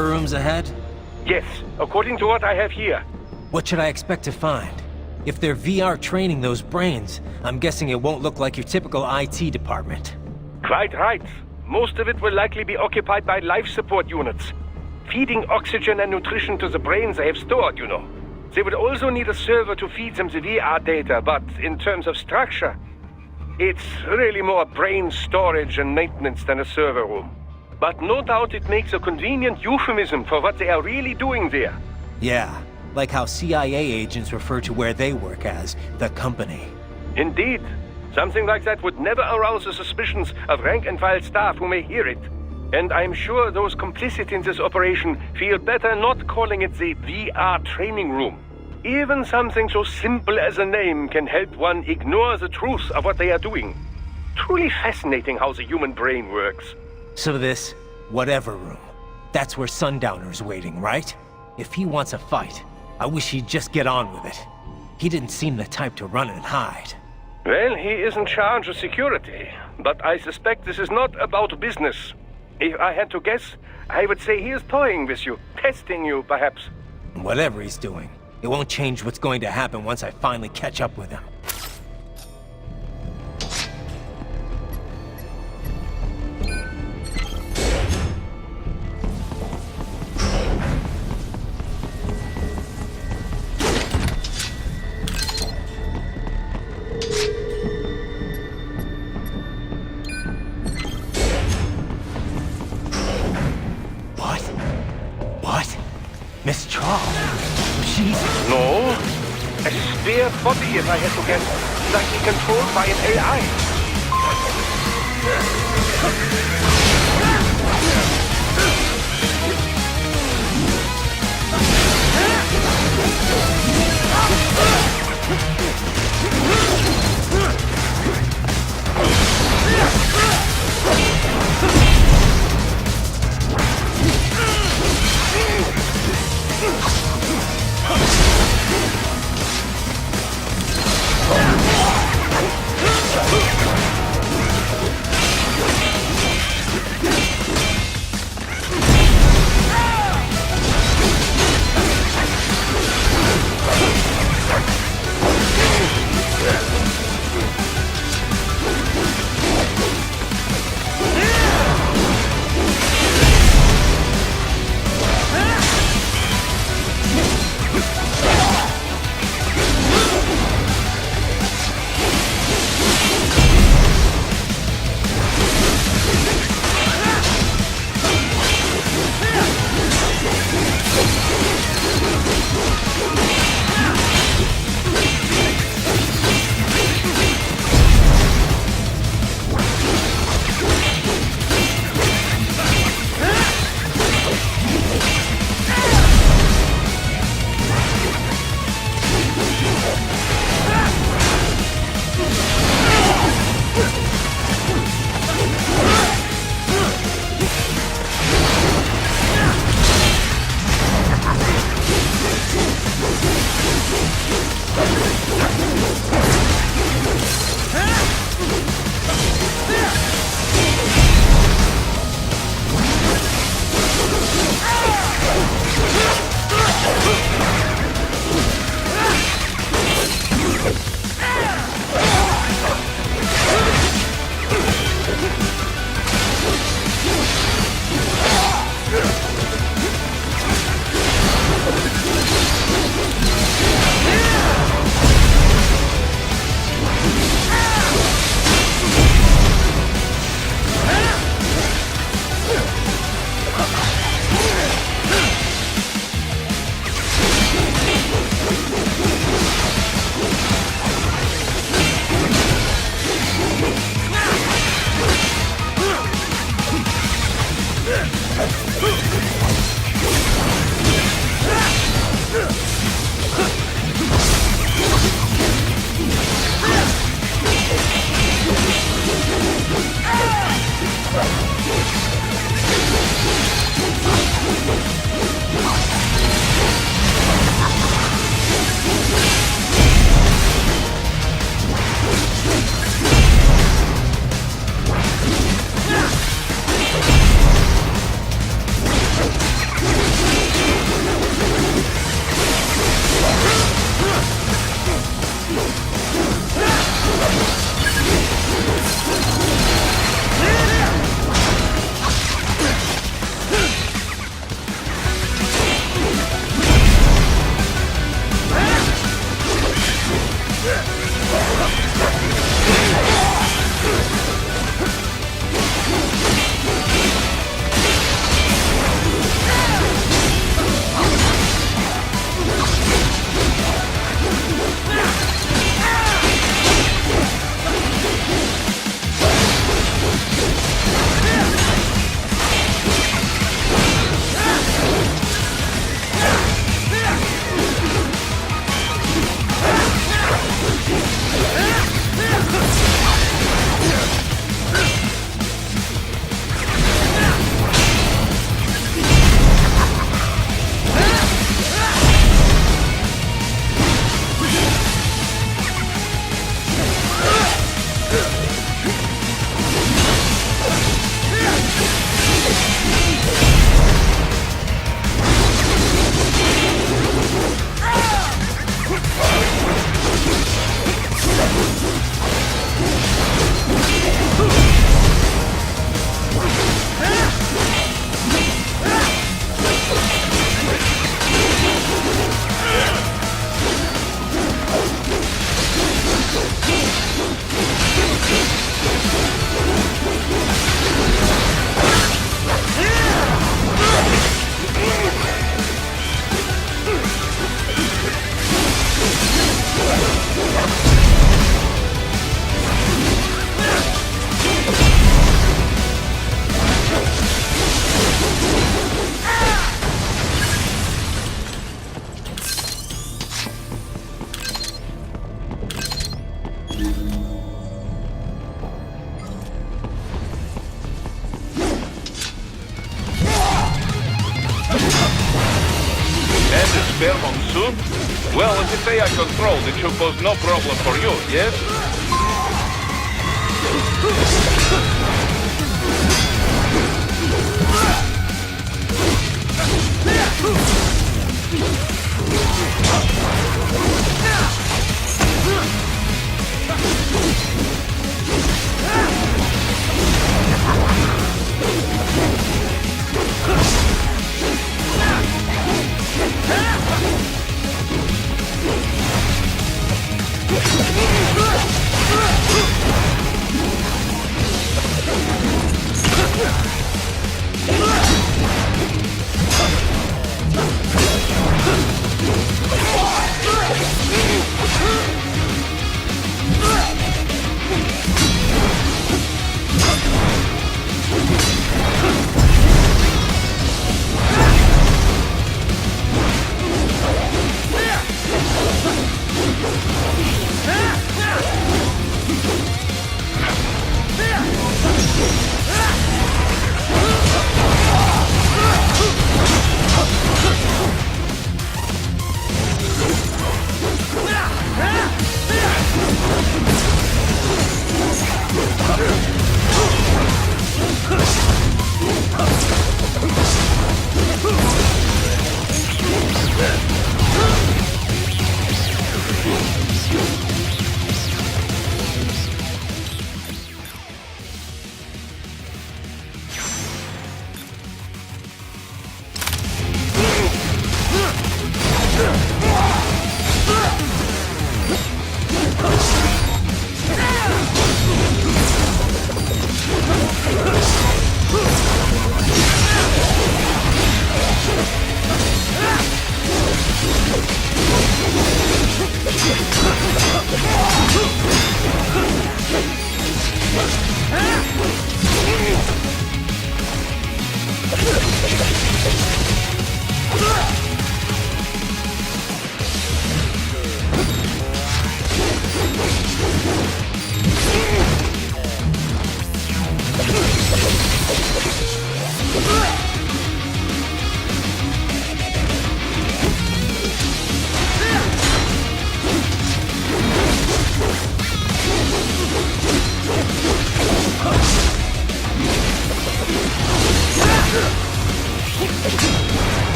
server rooms ahead? Yes, according to what I have here. What should I expect to find? If they're VR training those brains, I'm guessing it won't look like your typical IT department. Quite right. Most of it will likely be occupied by life support units. Feeding oxygen and nutrition to the brains they have stored, you know. They would also need a server to feed them the VR data, but in terms of structure, it's really more brain storage and maintenance than a server room. But no doubt it makes a convenient euphemism for what they are really doing there. Yeah, like how CIA agents refer to where they work as the company. Indeed. Something like that would never arouse the suspicions of rank-and-file staff who may hear it. And I'm sure those complicit in this operation feel better not calling it the VR training room. Even something so simple as a name can help one ignore the truth of what they are doing. Truly fascinating how the human brain works. So this, whatever room, that's where Sundowner's waiting, right? If he wants a fight, I wish he'd just get on with it. He didn't seem the type to run and hide. Well, he is in charge of security, but I suspect this is not about business. If I had to guess, I would say he is toying with you, testing you, perhaps. Whatever he's doing, it won't change what's going to happen once I finally catch up with him. Miss Charles? She's... No. A spare body, if I had to guess. Likely controlled by an AI. Well, if it's AI controlled, it should pose no problem for you, yes?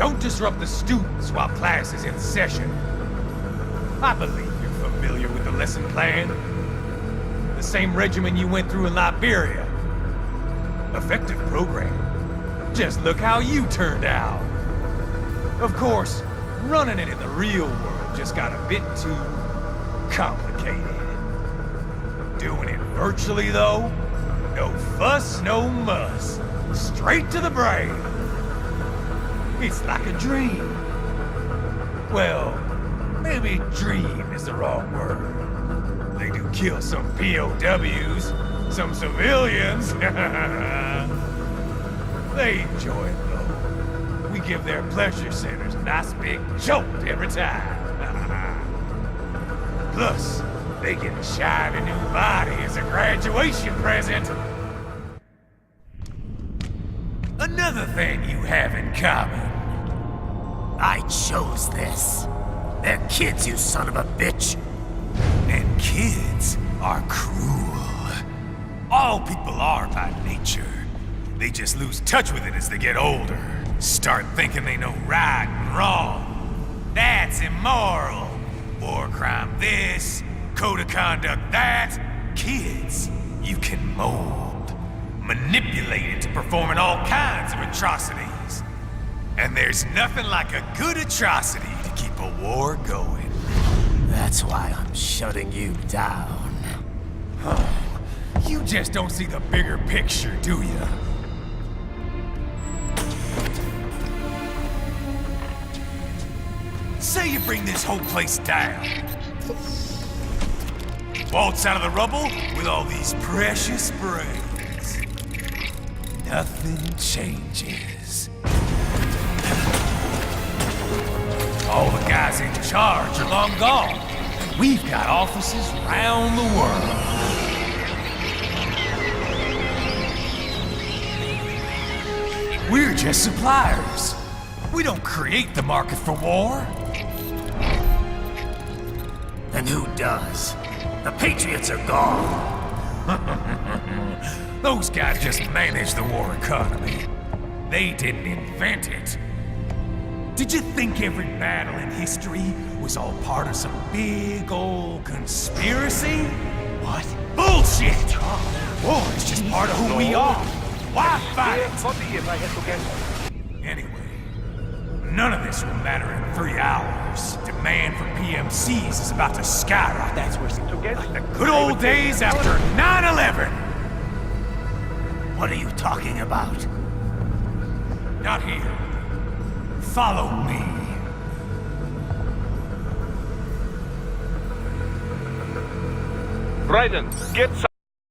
Don't disrupt the students while class is in session. I believe you're familiar with the lesson plan. the same regimen you went through in Liberia. Effective program. Just look how you turned out. Of course, running it in the real world just got a bit too complicated. Doing it virtually, though, no fuss, no muss. Straight to the brain. It's like a dream. Well, maybe dream is the wrong word. They do kill some POWs, some civilians. They enjoy it, though. We give their pleasure centers a nice big jolt every time. Plus, they get a shiny new body as a graduation present. Another thing you have in common. I chose this. They're kids, you son of a bitch. And kids are cruel. All people are by nature. They just lose touch with it as they get older. Start thinking they know right and wrong. That's immoral. War crime this, code of conduct that. Kids, you can mold, manipulate into performing all kinds of atrocities. And there's nothing like a good atrocity to keep a war going. That's why I'm shutting you down. Oh, you just don't see the bigger picture, do you? Say you bring this whole place down. Waltz out of the rubble with all these precious brains. Nothing changes. All the guys in charge are long gone. We've got offices around the world. We're just suppliers. We don't create the market for war. And who does? The Patriots are gone. Those guys just manage the war economy. They didn't invent it. Did you think every battle in history was all part of some big old conspiracy? What? Bullshit! War is just part of who we are. Why fight? Anyway, none of this will matter in 3 hours. Demand for PMCs is about to skyrocket. That's where Like the good old days after 9/11. What are you talking about? Not here. Follow me. Raiden, get some.